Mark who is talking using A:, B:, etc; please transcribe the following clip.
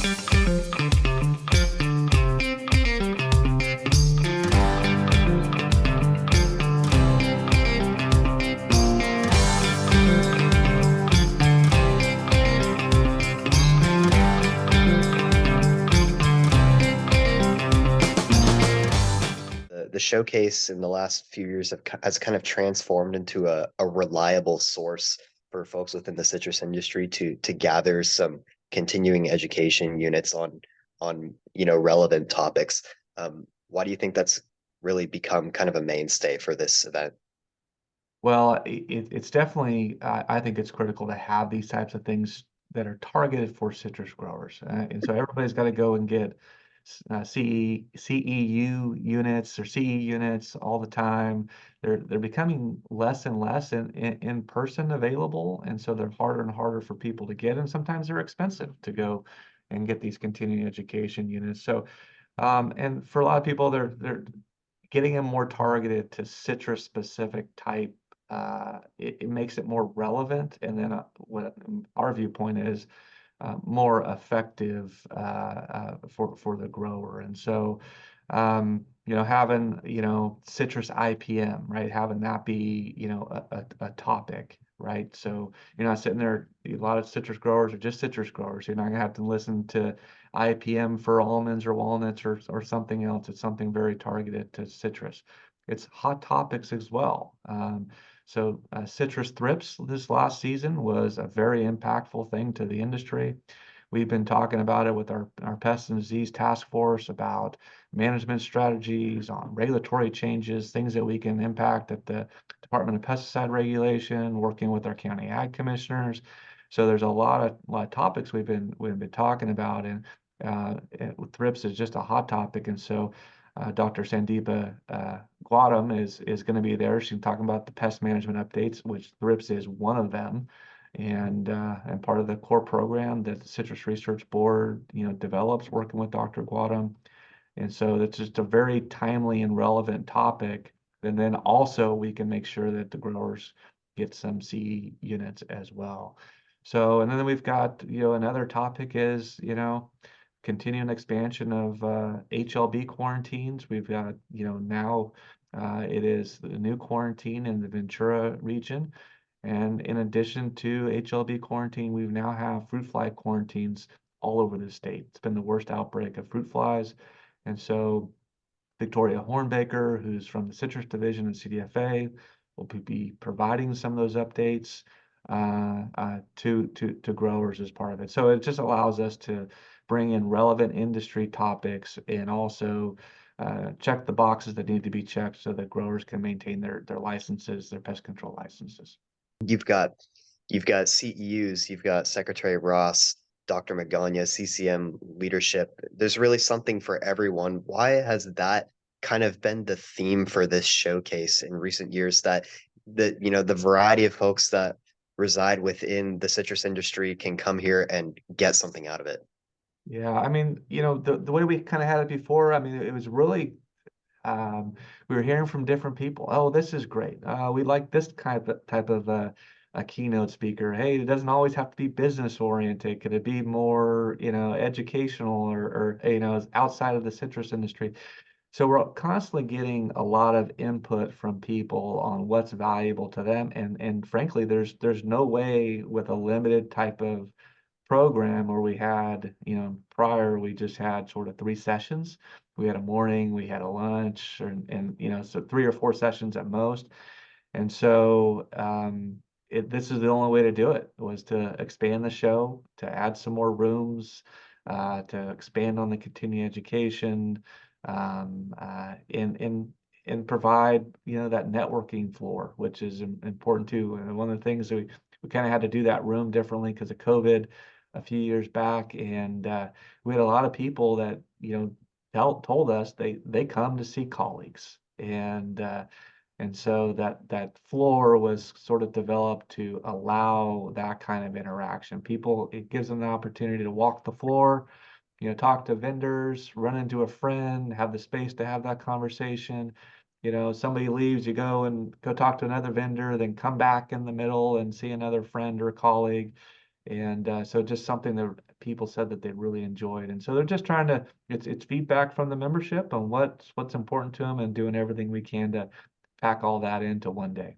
A: The showcase in the last few years has kind of transformed into a reliable source for folks within the citrus industry to gather some continuing education units on relevant topics. Why do you think that's really become kind of a mainstay for this event?
B: Well, it's definitely, I think it's critical to have these types of things that are targeted for citrus growers. And so everybody's got to go and get CEU units or CE units all the time. They're becoming less and less in person available, and so they're harder and harder for people to get, and sometimes they're expensive to go and get these continuing education units. So, and for a lot of people, they're getting them more targeted to citrus specific type. It makes it more relevant, and then what our viewpoint is more effective for the grower. And so, having citrus IPM, right, having that be a topic, right? So you're not sitting there. A lot of citrus growers are just citrus growers. You're not gonna have to listen to IPM for almonds or walnuts or something else. It's something very targeted to citrus. It's hot topics as well. So citrus thrips this last season was a very impactful thing to the industry. We've been talking about it with our pest and disease task force about management strategies on regulatory changes, things that we can impact at the Department of Pesticide Regulation, working with our county ag commissioners. So there's a lot of topics we've been talking about, and thrips is just a hot topic. And so Dr. Sandeepa Gautam is going to be there. She's talking about the pest management updates, which thrips is one of them, and part of the core program that the Citrus Research Board develops, working with Dr. Gautam. And so that's just a very timely and relevant topic. And then also we can make sure that the growers get some CE units as well. So, and then we've got, another topic is, continuing expansion of HLB quarantines. We've got, now it is the new quarantine in the Ventura region. And in addition to HLB quarantine, we now have fruit fly quarantines all over the state. It's been the worst outbreak of fruit flies. And so Victoria Hornbaker, who's from the Citrus Division at CDFA, will be providing some of those updates to growers as part of it. So it just allows us to bring in relevant industry topics and also check the boxes that need to be checked so that growers can maintain their licenses, their pest control licenses.
A: You've got you've got CEUs, you've got Secretary Ross, Dr. Magana, CCM leadership. There's really something for everyone. Why has that kind of been the theme for this showcase in recent years, that the variety of folks that reside within the citrus industry can come here and get something out of it?
B: Yeah, I mean, the way we kind of had it before, I mean, it was really we were hearing from different people. Oh, this is great. We like this type of a keynote speaker. Hey, it doesn't always have to be business oriented. Could it be more, educational or outside of the citrus industry? So we're constantly getting a lot of input from people on what's valuable to them. And frankly, there's no way with a limited type of program where we had, prior we just had sort of three sessions. We had a morning, we had a lunch, and so 3 or 4 sessions at most. And so this is the only way to do it, was to expand the show, to add some more rooms, to expand on the continuing education, and provide that networking floor, which is important too. And one of the things that we kind of had to do that room differently because of COVID a few years back, and we had a lot of people that told us they come to see colleagues, and so that floor was sort of developed to allow that kind of interaction. It gives them the opportunity to walk the floor, talk to vendors, run into a friend, have the space to have that conversation. Somebody leaves, you go talk to another vendor, then come back in the middle and see another friend or colleague. And so just something people said that they really enjoyed. And so they're just trying to it's feedback from the membership on what's important to them and doing everything we can to pack all that into one day.